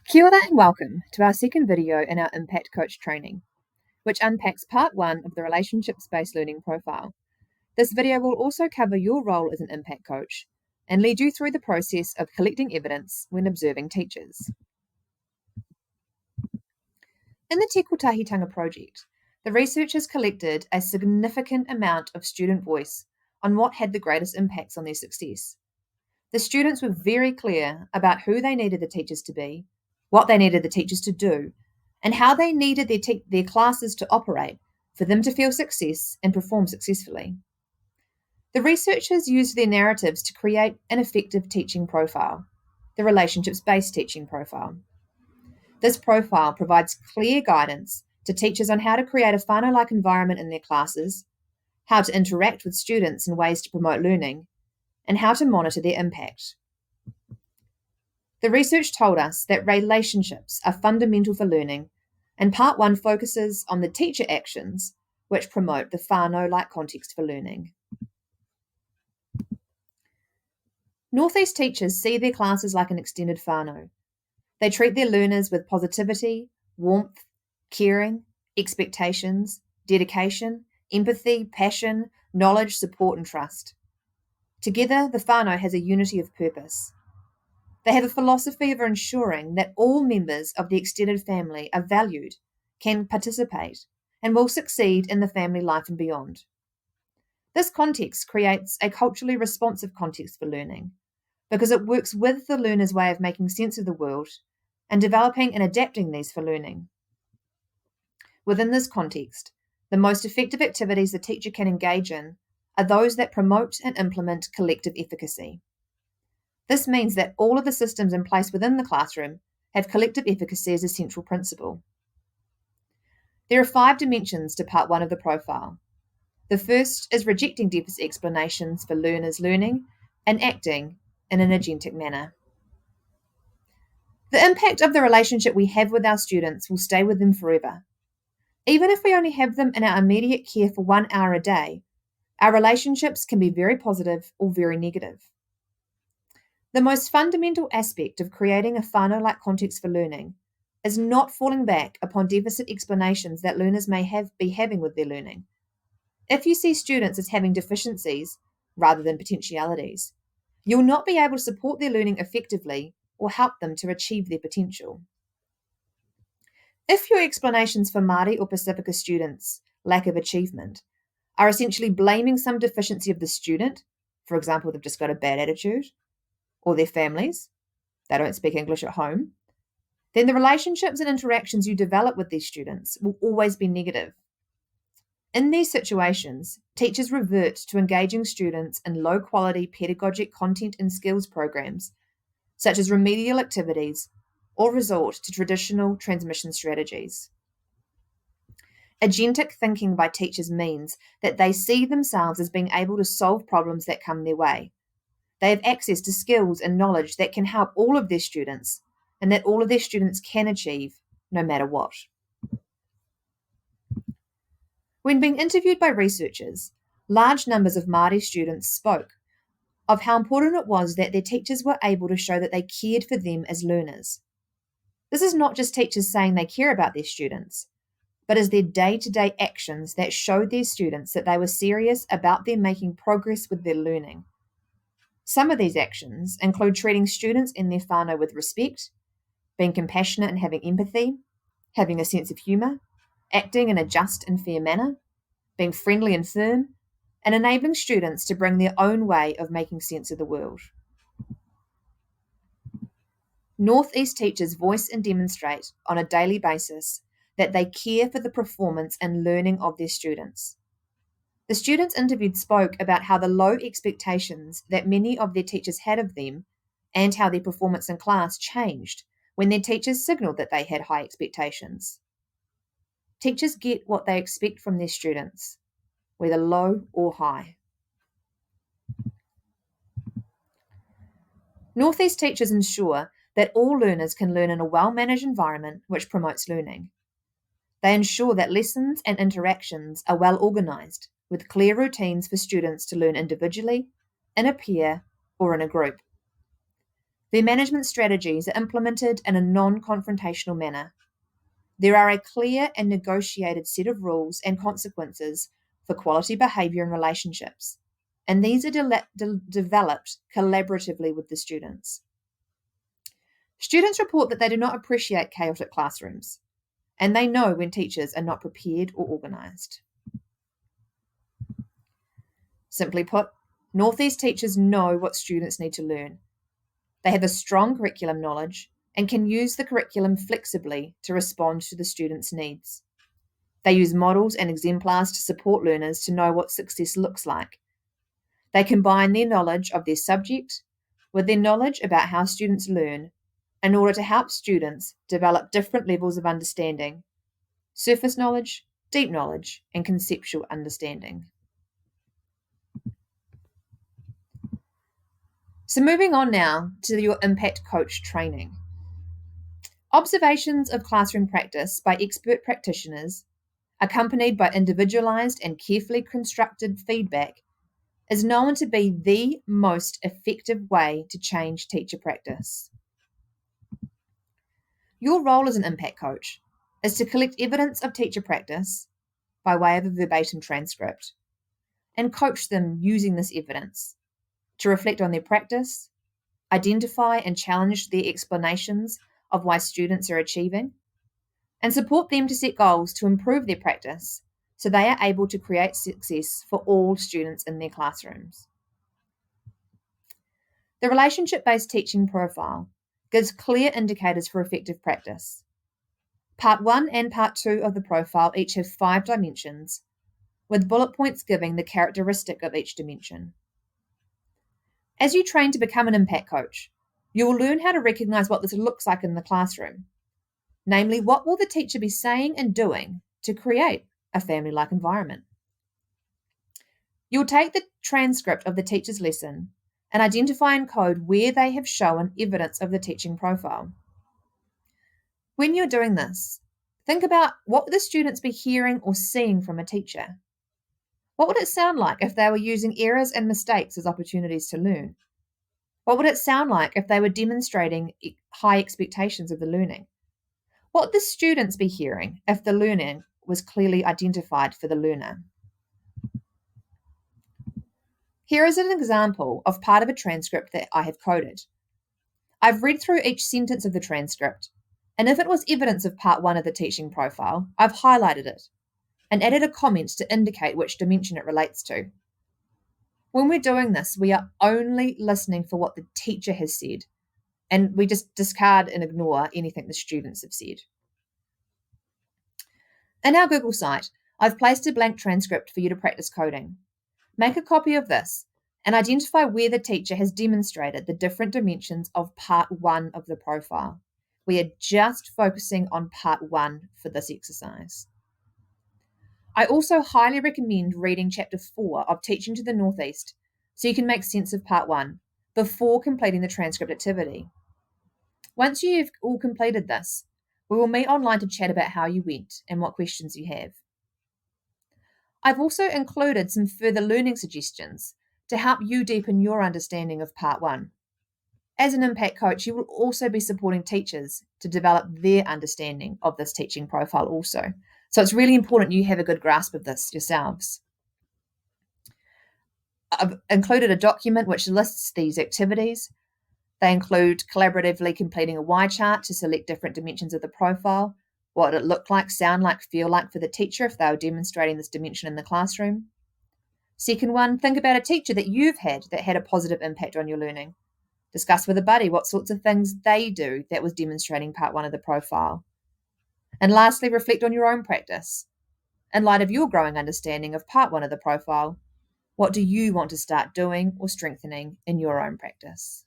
Kia ora and welcome to our second video in our Impact Coach training, which unpacks part 1 of the Relationships-Based Learning Profile. This video will also cover your role as an Impact Coach and lead you through the process of collecting evidence when observing teachers. In the Te Kotahitanga project, the researchers collected a significant amount of student voice on what had the greatest impacts on their success. The students were very clear about who they needed the teachers to be, what they needed the teachers to do, and how they needed their classes to operate for them to feel success and perform successfully. The researchers used their narratives to create an effective teaching profile, the relationships-based teaching profile. This profile provides clear guidance to teachers on how to create a whānau-like environment in their classes, how to interact with students in ways to promote learning, and how to monitor their impact. The research told us that relationships are fundamental for learning, and part 1 focuses on the teacher actions which promote the whānau-like context for learning. Northeast teachers see their classes like an extended whānau. They treat their learners with positivity, warmth, caring, expectations, dedication, empathy, passion, knowledge, support, and trust. Together, the whānau has a unity of purpose. They have a philosophy of ensuring that all members of the extended family are valued, can participate, and will succeed in the family life and beyond. This context creates a culturally responsive context for learning because it works with the learner's way of making sense of the world and developing and adapting these for learning. Within this context, the most effective activities the teacher can engage in are those that promote and implement collective efficacy. This means that all of the systems in place within the classroom have collective efficacy as a central principle. There are 5 dimensions to part 1 of the profile. The first is rejecting deficit explanations for learners' learning and acting in an agentic manner. The impact of the relationship we have with our students will stay with them forever. Even if we only have them in our immediate care for 1 hour a day, our relationships can be very positive or very negative. The most fundamental aspect of creating a whānau-like context for learning is not falling back upon deficit explanations that learners may be having with their learning. If you see students as having deficiencies rather than potentialities, you'll not be able to support their learning effectively or help them to achieve their potential. If your explanations for Māori or Pasifika students' lack of achievement are essentially blaming some deficiency of the student, for example, they've just got a bad attitude, or their families, they don't speak English at home, then the relationships and interactions you develop with these students will always be negative. In these situations, teachers revert to engaging students in low-quality pedagogic content and skills programs, such as remedial activities, or resort to traditional transmission strategies. Agentic thinking by teachers means that they see themselves as being able to solve problems that come their way. They have access to skills and knowledge that can help all of their students, and that all of their students can achieve no matter what. When being interviewed by researchers, large numbers of Māori students spoke of how important it was that their teachers were able to show that they cared for them as learners. This is not just teachers saying they care about their students, but as their day-to-day actions that showed their students that they were serious about them making progress with their learning. Some of these actions include treating students in their whānau with respect, being compassionate and having empathy, having a sense of humour, acting in a just and fair manner, being friendly and firm, and enabling students to bring their own way of making sense of the world. Northeast teachers voice and demonstrate on a daily basis that they care for the performance and learning of their students. The students interviewed spoke about how the low expectations that many of their teachers had of them and how their performance in class changed when their teachers signalled that they had high expectations. Teachers get what they expect from their students, whether low or high. Northeast teachers ensure that all learners can learn in a well-managed environment which promotes learning. They ensure that lessons and interactions are well organised, with clear routines for students to learn individually, in a peer, or in a group. Their management strategies are implemented in a non-confrontational manner. There are a clear and negotiated set of rules and consequences for quality behaviour in relationships, and these are developed collaboratively with the students. Students report that they do not appreciate chaotic classrooms, and they know when teachers are not prepared or organised. Simply put, Northeast teachers know what students need to learn. They have a strong curriculum knowledge and can use the curriculum flexibly to respond to the students' needs. They use models and exemplars to support learners to know what success looks like. They combine their knowledge of their subject with their knowledge about how students learn in order to help students develop different levels of understanding: surface knowledge, deep knowledge, and conceptual understanding. So moving on now to your Impact Coach training. Observations of classroom practice by expert practitioners, accompanied by individualized and carefully constructed feedback, is known to be the most effective way to change teacher practice. Your role as an impact coach is to collect evidence of teacher practice by way of a verbatim transcript and coach them using this evidence to reflect on their practice, identify and challenge their explanations of why students are achieving, and support them to set goals to improve their practice so they are able to create success for all students in their classrooms. The relationship-based teaching profile gives clear indicators for effective practice. Part 1 and Part 2 of the profile each have 5 dimensions, with bullet points giving the characteristic of each dimension. As you train to become an impact coach, you will learn how to recognize what this looks like in the classroom. Namely, what will the teacher be saying and doing to create a family-like environment? You'll take the transcript of the teacher's lesson and identify and code where they have shown evidence of the teaching profile. When you're doing this, think about what would the students be hearing or seeing from a teacher? What would it sound like if they were using errors and mistakes as opportunities to learn? What would it sound like if they were demonstrating high expectations of the learning? What would the students be hearing if the learning was clearly identified for the learner? Here is an example of part of a transcript that I have coded. I've read through each sentence of the transcript, and if it was evidence of part 1 of the teaching profile, I've highlighted it and added a comment to indicate which dimension it relates to. When we're doing this, we are only listening for what the teacher has said, and we just discard and ignore anything the students have said. In our Google site, I've placed a blank transcript for you to practice coding. Make a copy of this and identify where the teacher has demonstrated the different dimensions of part 1 of the profile. We are just focusing on part 1 for this exercise. I also highly recommend reading Chapter 4 of Teaching to the Northeast so you can make sense of Part 1 before completing the transcript activity. Once you've all completed this, we will meet online to chat about how you went and what questions you have. I've also included some further learning suggestions to help you deepen your understanding of Part 1. As an impact coach, you will also be supporting teachers to develop their understanding of this teaching profile also. So it's really important you have a good grasp of this yourselves. I've included a document which lists these activities. They include collaboratively completing a Y chart to select different dimensions of the profile, what it looked like, sound like, feel like for the teacher if they were demonstrating this dimension in the classroom. Second one, think about a teacher that you've had that had a positive impact on your learning. Discuss with a buddy what sorts of things they do that was demonstrating part 1 of the profile. And lastly, reflect on your own practice. In light of your growing understanding of part 1 of the profile, what do you want to start doing or strengthening in your own practice?